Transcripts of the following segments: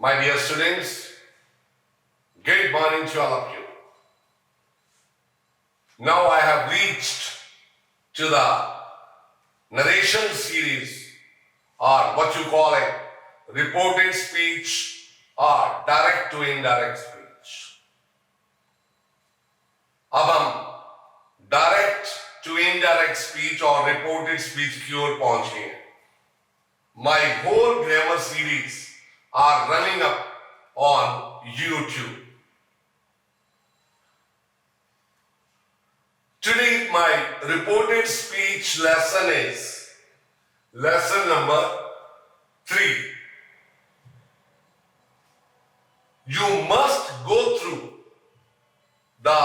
My dear students, good morning to all of you. Now I have reached to the narration series, or what you call it, reported speech or direct to indirect speech. अब हम direct to indirect speech और reported speech की ओर पहुंचे हैं. My whole grammar series are running up on YouTube. Today my reported speech lesson is lesson number 3. You must go through the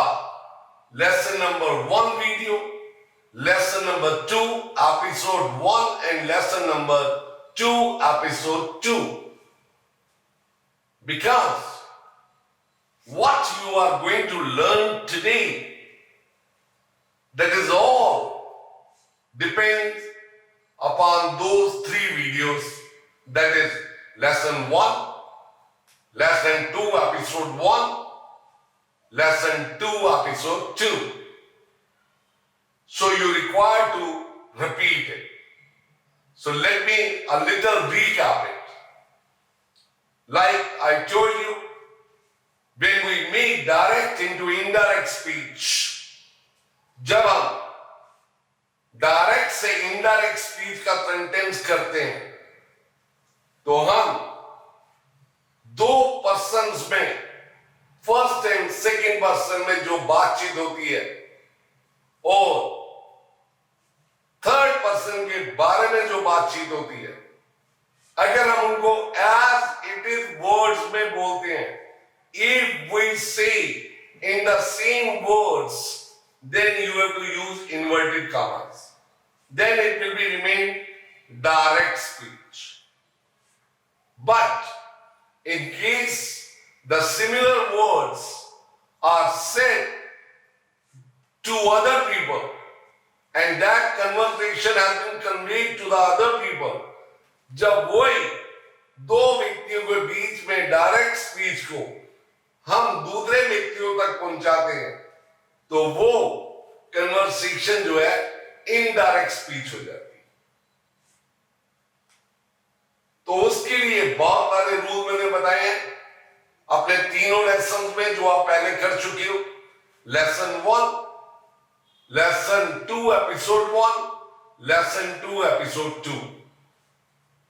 lesson number 1 video, lesson number 2 episode 1 and lesson number 2 episode 2. Because what you are going to learn today, that is all depends upon those 3 videos, that is lesson 1, lesson 2 episode 1, lesson 2 episode 2. So you require to repeat it. So let me a little recap it. Like I told you, when we make direct into indirect speech, जब हम direct से indirect speech का sentence करते हैं, तो हम 2 persons में first and second person में जो बातचीत होती है और थर्ड पर्सन के बारे में जो बातचीत होती है, अगर हम उनको as it is words में बोलते हैं, if we say in the same words, then you have to use inverted commas. Then it will be remain direct speech. But in case the similar words are said to other people and that conversation has been conveyed to the other people, जब वही 2 व्यक्तियों के बीच में direct speech को हम दूसरे व्यक्तियों तक पहुंचाते हैं, तो वो कन्वर्सेशन जो है इनडायरेक्ट स्पीच हो जाती है. तो उसके लिए बहुत सारे रूल मैंने बताए हैं अपने तीनों लेसन में जो आप पहले कर चुके हो. Lesson 1, lesson 2 episode 1, lesson 2 episode 2,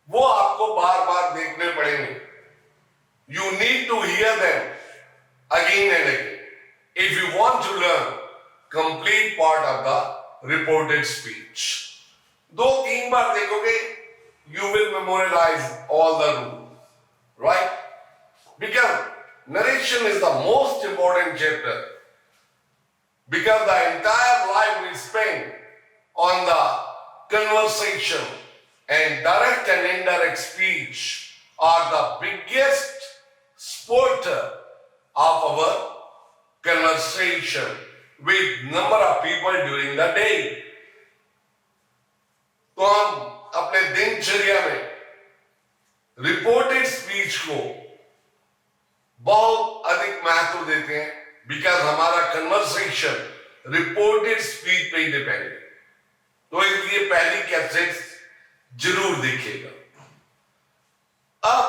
वो आपको बार बार देखने पड़ेंगे. You need to hear them again and again if you want to learn complete part of the reported speech. 2-3 बार देखोगे, you will memorize all the rules, right? Because narration is the most important chapter, because the entire life we spend on the conversation, and direct and indirect speech are the biggest supporter of our conversation with number of people during the day. तो हम अपने दिनचर्या में reported speech को बहुत अधिक महत्व देते हैं, बिकॉज हमारा कन्वर्सेशन रिपोर्टेड स्पीच पे ही डिपेंड है. तो इसलिए पहली कैसेट जरूर देखिएगा. अब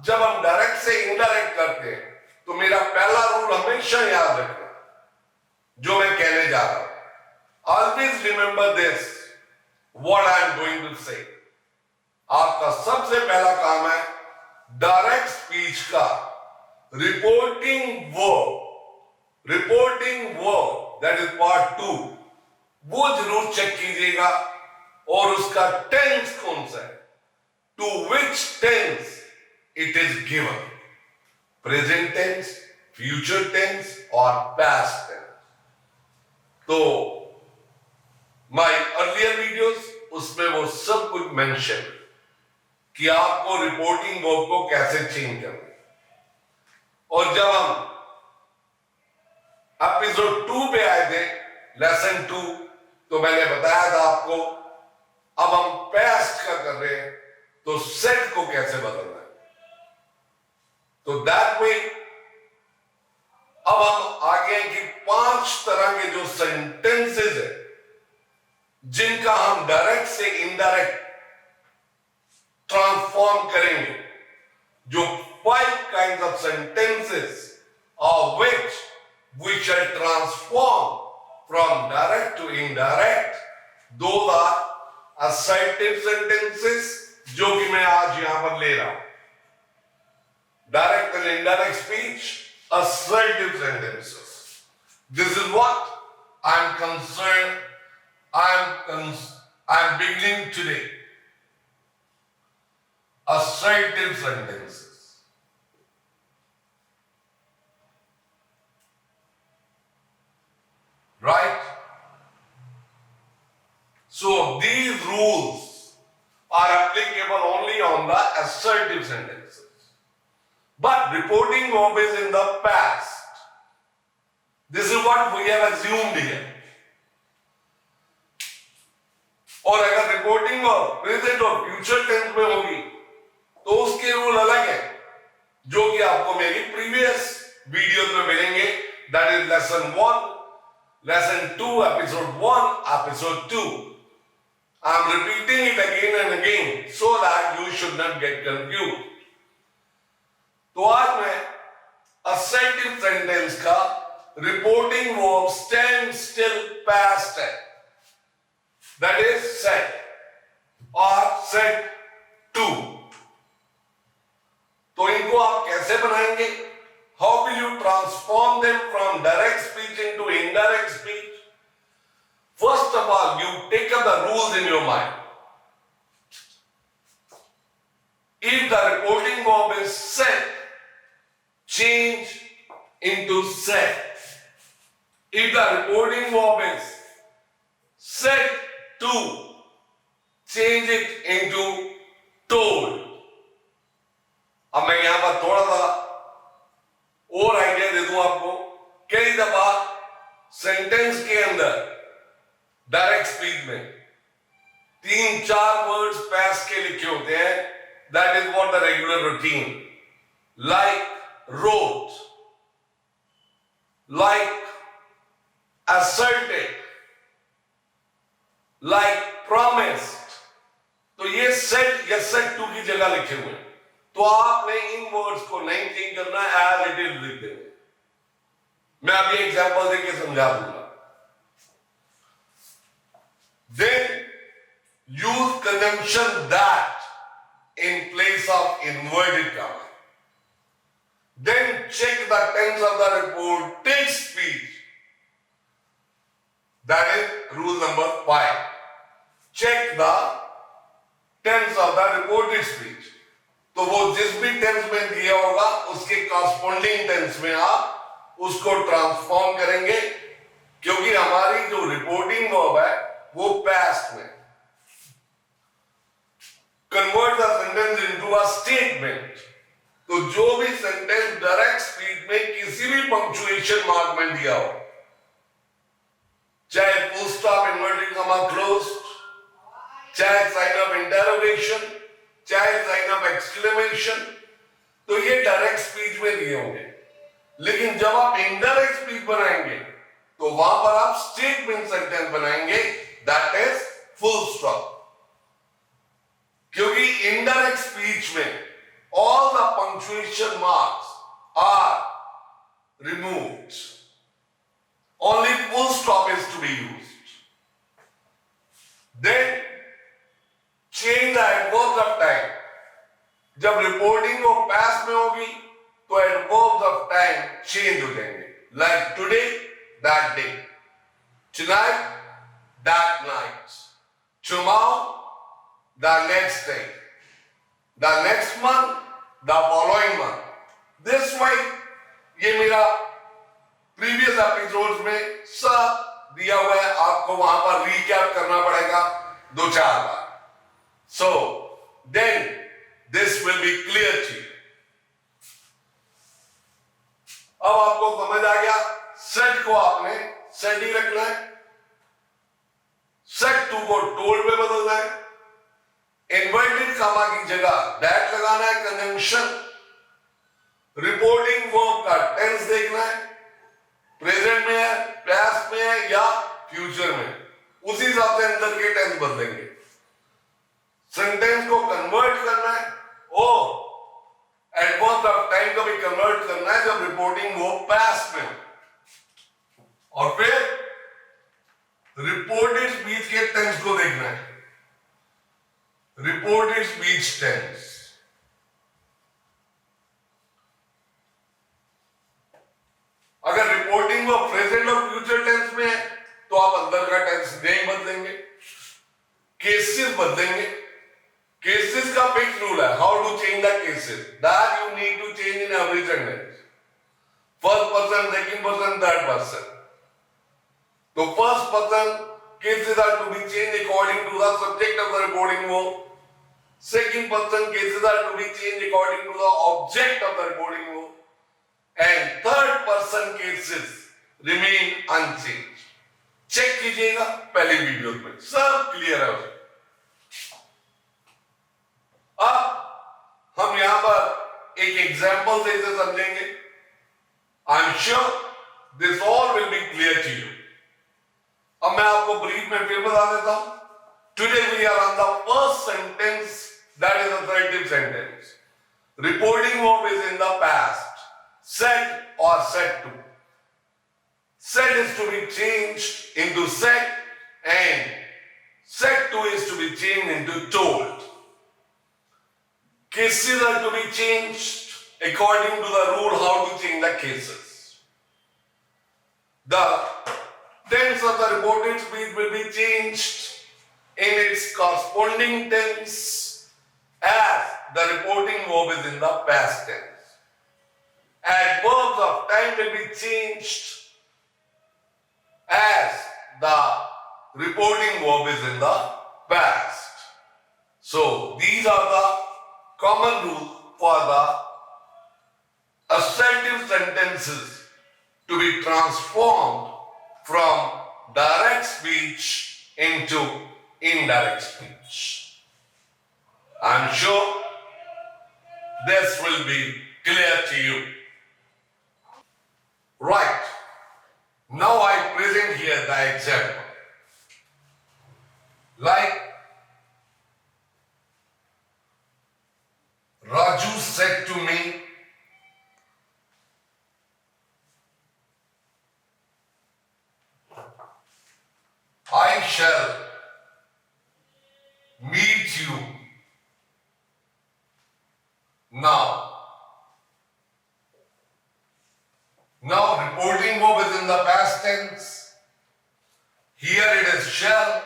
जब हम डायरेक्ट से इनडायरेक्ट करते हैं, तो मेरा पहला रूल हमेशा याद रखना जो मैं कहने जा रहा हूं. Always remember this what I am going to say. आपका सबसे पहला काम है डायरेक्ट स्पीच का reporting word, that is part 2, वो जरूर चेक कीजिएगा. और उसका टेंस कौन सा है, to which tense it is given, present tense, future tense और पास्ट टेंस. तो माय अर्लियर वीडियोस, उसमें वो सब कुछ मेंशन कि आपको रिपोर्टिंग वर्ब को कैसे चेंज करना. और जब हम एपिसोड 2 पे आए थे, लेसन 2, तो मैंने बताया था आपको अब हम पास्ट का कर रहे हैं तो सेट को कैसे बदलना है. तो दैट वे अब हम आगे की 5 तरह के जो सेंटेंसेस है जिनका हम डायरेक्ट से इनडायरेक्ट ट्रांसफॉर्म करेंगे, जो 5 kinds of sentences of which we shall transform from direct to indirect. Those are assertive sentences, जो कि मैं आज यहां पर ले रहा हूं. Direct and indirect speech, assertive sentences. This is what I'm concerned. I'm beginning today. Assertive sentences. Right? So these rules are applicable only on the assertive sentences. But reporting verb is in the past. This is what we have assumed here. और अगर reporting और present और future tense में होगी तो उसके rule अलग है, जो कि आपको मेरी प्रीवियस वीडियो में मिलेंगे. That is lesson 1, lesson 2, episode 1, episode 2. I am repeating it again and again so that you should not get confuse. तो आज मैं assertive सेंटेंस का reporting verb stand still past है. That is said or said to. तो इनको आप कैसे बनाएंगे? How will you transform them from direct speech into indirect speech? First of all, you take up the rules in your mind. If the reporting verb is said, change into said. If the reporting verb is said to, change it into told. अब मैं यहां पर थोड़ा सा और idea दे दूं आपको. कई दफा सेंटेंस के अंदर डायरेक्ट स्पीच में 3-4 वर्ड्स पास्ट के लिखे होते हैं. That is what the regular routine. Like wrote, like asserted, like promised. तो ये सेट या सेट टू की जगह लिखे हुए हैं. तो आपने इन वर्ड्स को नहीं चेंज करना, एज इट इज लिख देंगे. मैं अभी एग्जांपल देके समझा दूंगा. Then use conjunction that in place of inverted comma. Then check the tense of the reported speech. That is rule number 5. Check the tense of the reported speech. तो वो जिस भी टेंस में दिया होगा उसके कॉरस्पॉन्डिंग टेंस में आप उसको ट्रांसफॉर्म करेंगे, क्योंकि हमारी जो रिपोर्टिंग वर्ब है वो पास्ट में. Convert the sentence into a statement. तो जो भी सेंटेंस डायरेक्ट स्पीच में किसी भी पंक्चुएशन मार्क में दिया हो, चाहे full stop, inverted comma, closed, चाहे साइन ऑफ इंटरोगेशन, चाहे साइन ऑफ एक्सक्लेमेशन, तो ये डायरेक्ट स्पीच में दिए होंगे. लेकिन जब आप इनडायरेक्ट स्पीच बनाएंगे तो वहां पर आप स्टेटमेंट सेंटेंस बनाएंगे. That is full stop. क्योंकि इनडायरेक्ट स्पीच में all the punctuation marks are removed. Only full stop is to be used. Then change the adverbs of time. जब रिपोर्टिंग वो पास्ट में होगी तो adverbs of time change हो जाएंगे. Like today, that day. Tonight, that night. Tomorrow, the next day. The next month, the following month. This way, ये मेरा previous episodes में सब दिया हुआ है. आपको वहां पर रिकैप करना पड़ेगा 2-4 बार. So then this will be clear to you. अब आपको समझ आ गया. सेट को आपने सेट ही रखना है, सेट टू को टोल्ड में बदलना है. इन्वर्टेड कॉमा की जगह दैट लगाना है. कंजंक्शन टाइम कभी कन्वर्ट करना है जब रिपोर्टिंग वो पास्ट में, और फिर रिपोर्टेड स्पीच के टेंस को देखना है, रिपोर्टेड स्पीच टेंस। अगर रिपोर्टिंग वो प्रेजेंट और फ्यूचर टेंस में है तो आप अंदर का टेंस नहीं बदलेंगे, केसेस बदलेंगे। केसेस का फिक्स रूल है, how to change the cases, that you need to change in every sentence, first person, second person, third person. तो first person cases are to be changed according to the subject of the reporting verb. Second person cases are to be changed according to the object of the reporting verb. And third person cases remain unchanged. Check कीजिएगा पहले video में, सब clear है। अब हम यहां पर एक एग्जाम्पल से इसे समझेंगे। I am sure this all will be clear to you. अब मैं आपको ब्रीफ में फिर बता देता हूं। Today we are on the first sentence, that is assertive sentence. Reporting verb is in the past, said or said to. Said is to be changed into said, and said to is to be changed into told. Cases are to be changed according to the rule how to change the cases. The tense of the reported speech will be changed in its corresponding tense as the reporting verb is in the past tense. Adverbs of time will be changed as the reporting verb is in the past. So these are the common rules for the assertive sentences to be transformed from direct speech into indirect speech. I'm sure this will be clear to you. Right. Now I present here the example. Like Raju said to me, I shall meet you now. Now reporting verb is in the past tense. Here it is shall.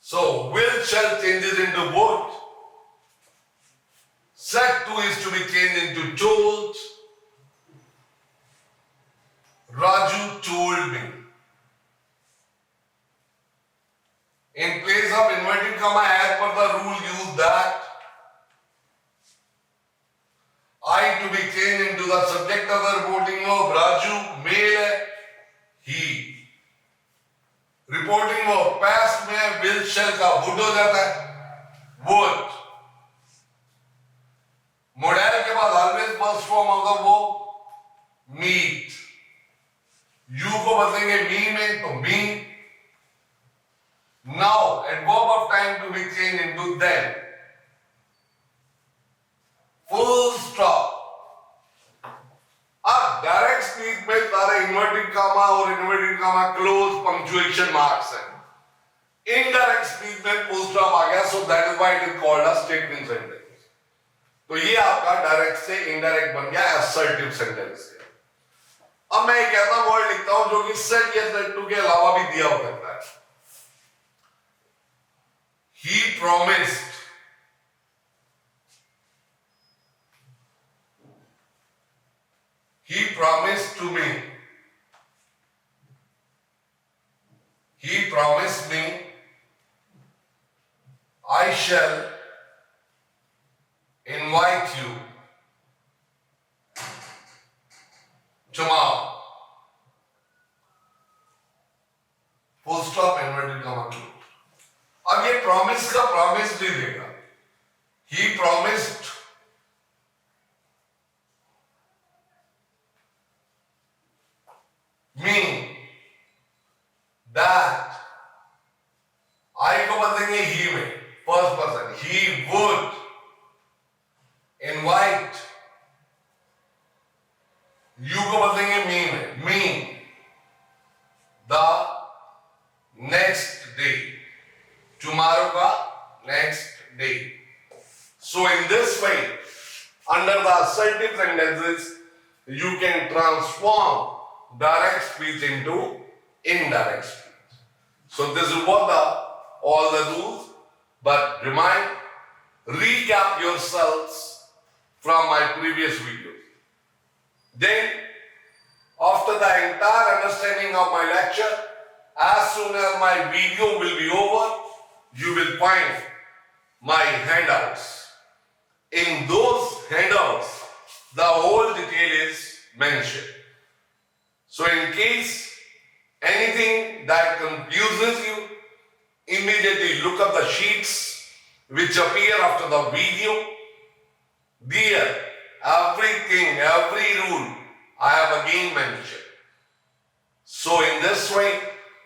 So will shall changes into would. Said to is to be changed into told. Raju told me. In place of inverted comma, as per the rule, use that. I to be changed into the subject of the reporting verb. Raju, male है, he. Reporting verb past में will shall का would हो जाता है, would. Modal के बाद always first form of the verb meet. You को बदलेंगे me में तो me. Now, adverb of time to be changed into then. Full stop. अब डायरेक्ट स्पीच में सारे इन्वर्टेड कामा और inverted comma close punctuation marks हैं। इनडायरेक्ट स्पीच में फुल स्टॉप आ गया, so that is why it is called a statement sentence. तो ये आपका डायरेक्ट से इनडायरेक्ट बन गया असर्टिव सेंटेंस। अब मैं एक ऐसा वर्ड लिखता हूं जो कि सेड या सेड टू के अलावा भी दिया हो सकता है। He promised. He promised to me. He promised me. I shall invite you tomorrow. Full stop, inverted comma close. अब ये प्रॉमिस का प्रॉमिस नहीं देगा। He promised me that, I को बदलेंगे he में, first person, he would invite you को बदलेंगे मी में, me the next day, tomorrow का next day. So in this way, under the assertive sentences, you can transform direct speech into indirect speech. So this is what all the rules, but recap yourselves from my previous videos. Then, after the entire understanding of my lecture, as soon as my video will be over, you will find my handouts. In those handouts, the whole detail is mentioned. So in case anything that confuses you, immediately look up the sheets which appear after the video. There, everything, every rule I have again mentioned. So in this way,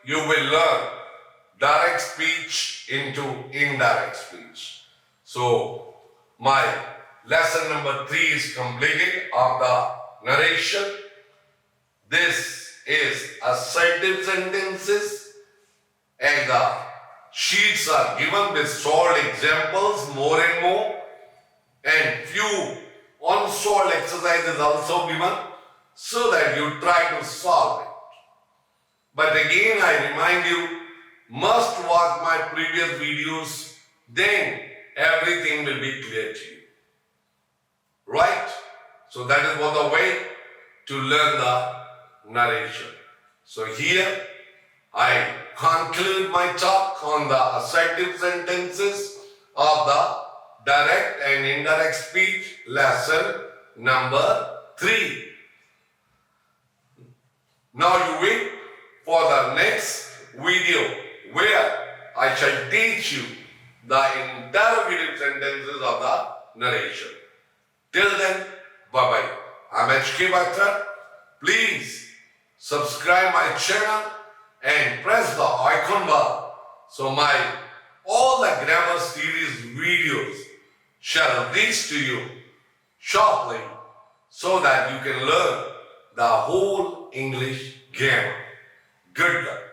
you will learn direct speech into indirect speech. So my lesson number 3 is completed of the narration. This is assertive sentences, and the sheets are given with solved examples more and more, and few unsolved exercises also given so that you try to solve it. But again I remind you, must watch my previous videos, then everything will be clear to you. Right? So that is what the way to learn the narration. So here I conclude my talk on the assertive sentences of the direct and indirect speech lesson number 3. Now you wait for the next video where I shall teach you the interrogative sentences of the narration. Till then, bye-bye. I'm HK Batra. Please subscribe my channel and press the icon bar so all the grammar series videos shall reach to you shortly so that you can learn the whole English grammar. Good luck.